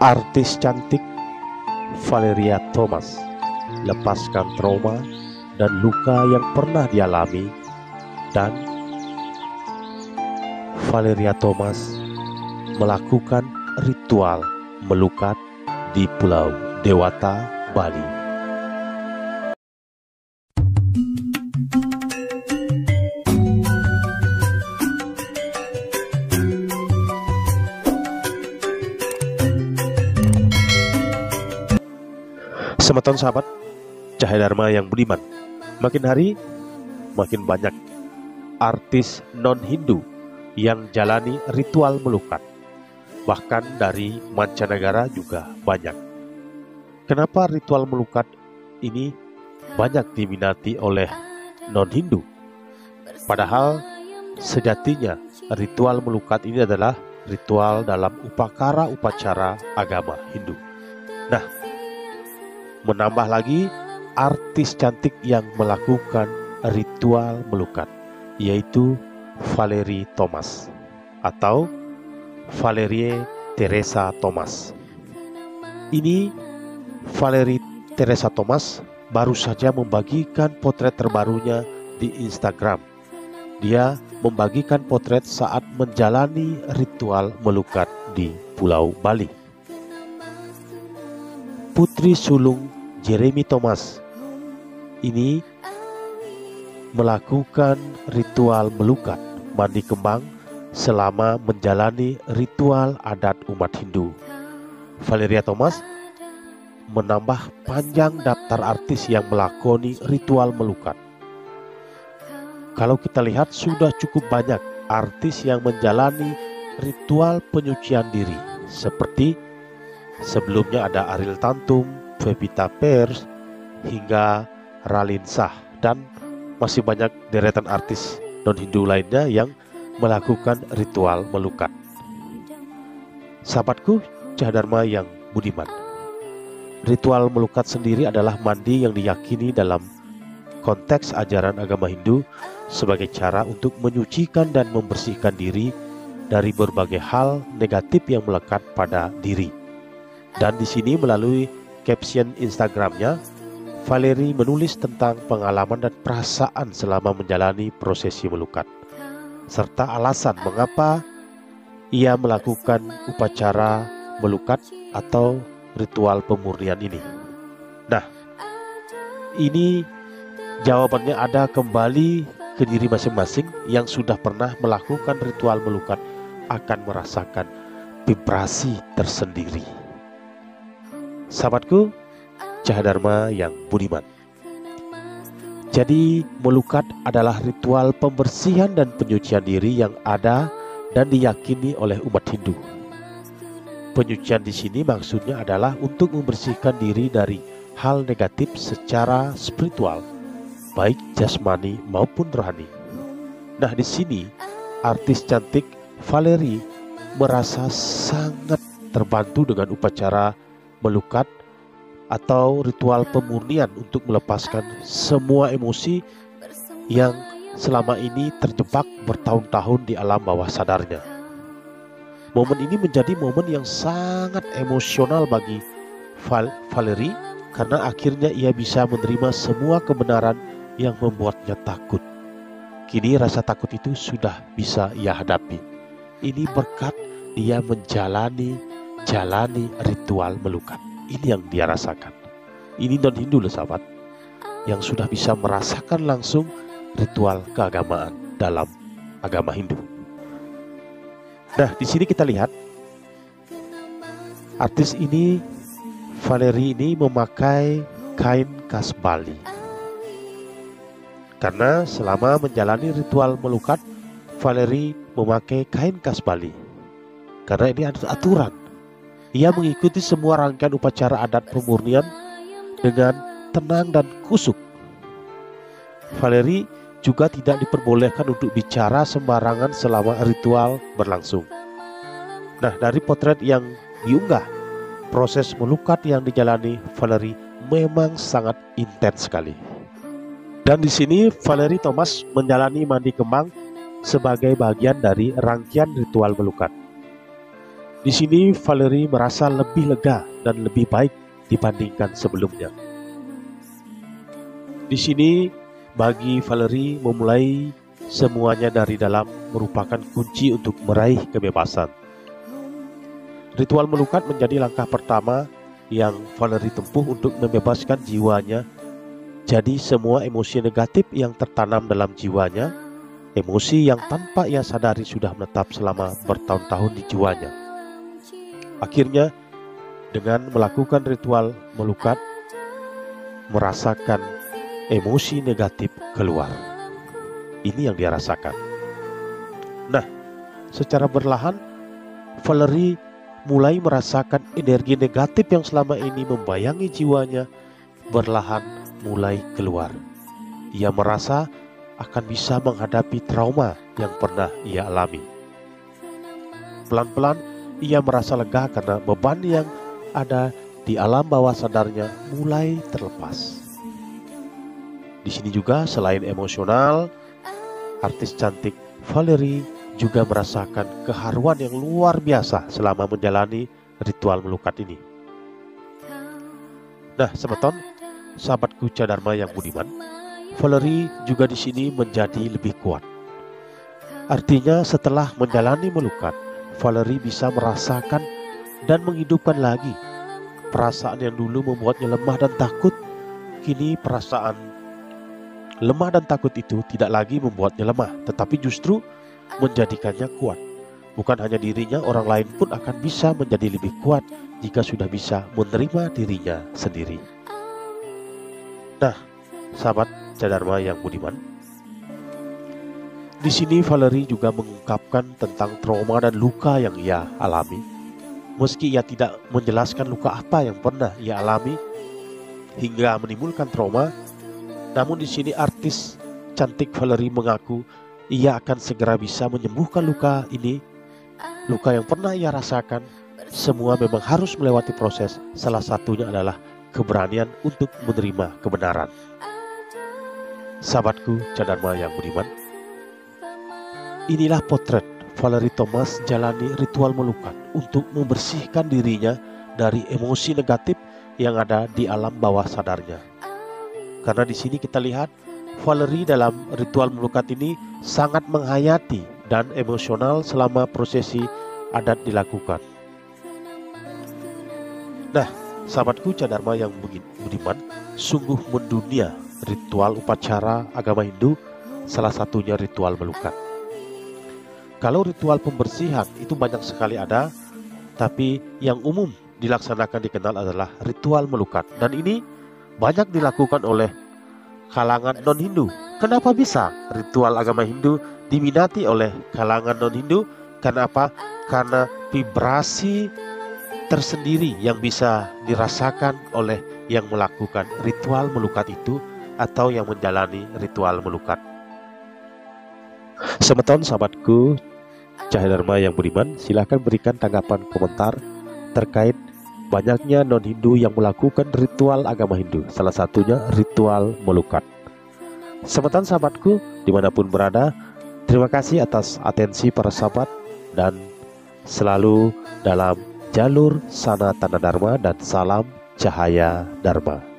Artis cantik Valeria Thomas lepaskan trauma dan luka yang pernah dialami, dan Valeria Thomas melakukan ritual melukat di Pulau Dewata, Bali. Selamat tahun sahabat Cahaya Dharma yang budiman. Makin hari makin banyak artis non-Hindu yang jalani ritual melukat. Bahkan dari mancanegara juga banyak. Kenapa ritual melukat ini banyak diminati oleh non-Hindu? Padahal sejatinya ritual melukat ini adalah ritual dalam upacara agama Hindu. Nah, menambah lagi artis cantik yang melakukan ritual melukat, yaitu Valerie Thomas atau Valerie Teresa Thomas. Ini Valerie Teresa Thomas baru saja membagikan potret terbarunya di Instagram. Dia membagikan potret saat menjalani ritual melukat di Pulau Bali. Putri sulung Jeremy Thomas ini melakukan ritual melukat mandi kembang selama menjalani ritual adat umat Hindu. Valeria Thomas menambah panjang daftar artis yang melakoni ritual melukat. Kalau kita lihat, sudah cukup banyak artis yang menjalani ritual penyucian diri, seperti sebelumnya ada Ariel Tatum, Pevita Pierce, hingga Raline Shah, dan masih banyak deretan artis non-Hindu lainnya yang melakukan ritual melukat. Sahabatku Cahaya Dharma yang budiman, ritual melukat sendiri adalah mandi yang diyakini dalam konteks ajaran agama Hindu sebagai cara untuk menyucikan dan membersihkan diri dari berbagai hal negatif yang melekat pada diri. Dan di sini melalui caption Instagramnya, Valerie menulis tentang pengalaman dan perasaan selama menjalani prosesi melukat, serta alasan mengapa ia melakukan upacara melukat atau ritual pemurnian ini. Nah, ini jawabannya ada kembali ke diri masing-masing yang sudah pernah melakukan ritual melukat akan merasakan vibrasi tersendiri. Sahabatku Cahaya Dharma yang budiman, jadi melukat adalah ritual pembersihan dan penyucian diri yang ada dan diyakini oleh umat Hindu. Penyucian di sini maksudnya adalah untuk membersihkan diri dari hal negatif secara spiritual, baik jasmani maupun rohani. Nah, di sini artis cantik Valerie merasa sangat terbantu dengan upacara melukat atau ritual pemurnian untuk melepaskan semua emosi yang selama ini terjebak bertahun-tahun di alam bawah sadarnya. Momen ini menjadi momen yang sangat emosional bagi Valerie karena akhirnya ia bisa menerima semua kebenaran yang membuatnya takut. Kini rasa takut itu sudah bisa ia hadapi. Ini berkat dia menjalani ritual melukat. Ini yang dia rasakan. Ini non-Hindu loh sahabat, yang sudah bisa merasakan langsung ritual keagamaan dalam agama Hindu. Nah, di sini kita lihat artis ini, Valerie ini memakai kain khas Bali. Karena selama menjalani ritual melukat, Valerie memakai kain khas Bali. Karena ini ada aturan. Ia mengikuti semua rangkaian upacara adat pemurnian dengan tenang dan kusuk. Valerie juga tidak diperbolehkan untuk bicara sembarangan selama ritual berlangsung. Nah, dari potret yang diunggah, proses melukat yang dijalani Valerie memang sangat intens sekali. Dan di sini Valerie Thomas menjalani mandi kembang sebagai bagian dari rangkaian ritual melukat. Di sini Valerie merasa lebih lega dan lebih baik dibandingkan sebelumnya. Di sini bagi Valerie memulai semuanya dari dalam merupakan kunci untuk meraih kebebasan. Ritual melukat menjadi langkah pertama yang Valerie tempuh untuk membebaskan jiwanya. Jadi semua emosi negatif yang tertanam dalam jiwanya, emosi yang tanpa ia sadari sudah menetap selama bertahun-tahun di jiwanya, akhirnya dengan melakukan ritual melukat, merasakan emosi negatif keluar. Ini yang dia rasakan. Nah, secara perlahan Valerie mulai merasakan energi negatif yang selama ini membayangi jiwanya perlahan mulai keluar. Ia merasa akan bisa menghadapi trauma yang pernah ia alami. Pelan-pelan ia merasa lega karena beban yang ada di alam bawah sadarnya mulai terlepas. Di sini juga selain emosional, artis cantik Valerie juga merasakan keharuan yang luar biasa selama menjalani ritual melukat ini. Nah, sahabatku Cadharma yang budiman, Valerie juga di sini menjadi lebih kuat. Artinya setelah menjalani melukat, Valerie bisa merasakan dan menghidupkan lagi perasaan yang dulu membuatnya lemah dan takut. Kini perasaan lemah dan takut itu tidak lagi membuatnya lemah, tetapi justru menjadikannya kuat. Bukan hanya dirinya, orang lain pun akan bisa menjadi lebih kuat jika sudah bisa menerima dirinya sendiri. Nah, sahabat Cadharma yang budiman, di sini Valerie juga mengungkapkan tentang trauma dan luka yang ia alami. Meski ia tidak menjelaskan luka apa yang pernah ia alami hingga menimbulkan trauma, namun di sini artis cantik Valerie mengaku ia akan segera bisa menyembuhkan luka ini. Luka yang pernah ia rasakan, semua memang harus melewati proses. Salah satunya adalah keberanian untuk menerima kebenaran. Sahabatku Cadharma yang budiman, inilah potret Valerie Thomas jalani ritual melukat untuk membersihkan dirinya dari emosi negatif yang ada di alam bawah sadarnya. Karena di sini kita lihat Valerie dalam ritual melukat ini sangat menghayati dan emosional selama prosesi adat dilakukan. Nah, sahabatku Cadharma yang budiman, sungguh mendunia ritual upacara agama Hindu, salah satunya ritual melukat. Kalau ritual pembersihan itu banyak sekali ada, tapi yang umum dilaksanakan dikenal adalah ritual melukat. Dan ini banyak dilakukan oleh kalangan non-Hindu. Kenapa bisa ritual agama Hindu diminati oleh kalangan non-Hindu? Karena apa? Karena vibrasi tersendiri yang bisa dirasakan oleh yang melakukan ritual melukat itu atau yang menjalani ritual melukat. Semeton sahabatku Cadharma yang budiman, silahkan berikan tanggapan komentar terkait banyaknya non-Hindu yang melakukan ritual agama Hindu, salah satunya ritual melukat. Semeton sahabatku dimanapun berada, terima kasih atas atensi para sahabat dan selalu dalam jalur sanatana dharma dan salam cahaya dharma.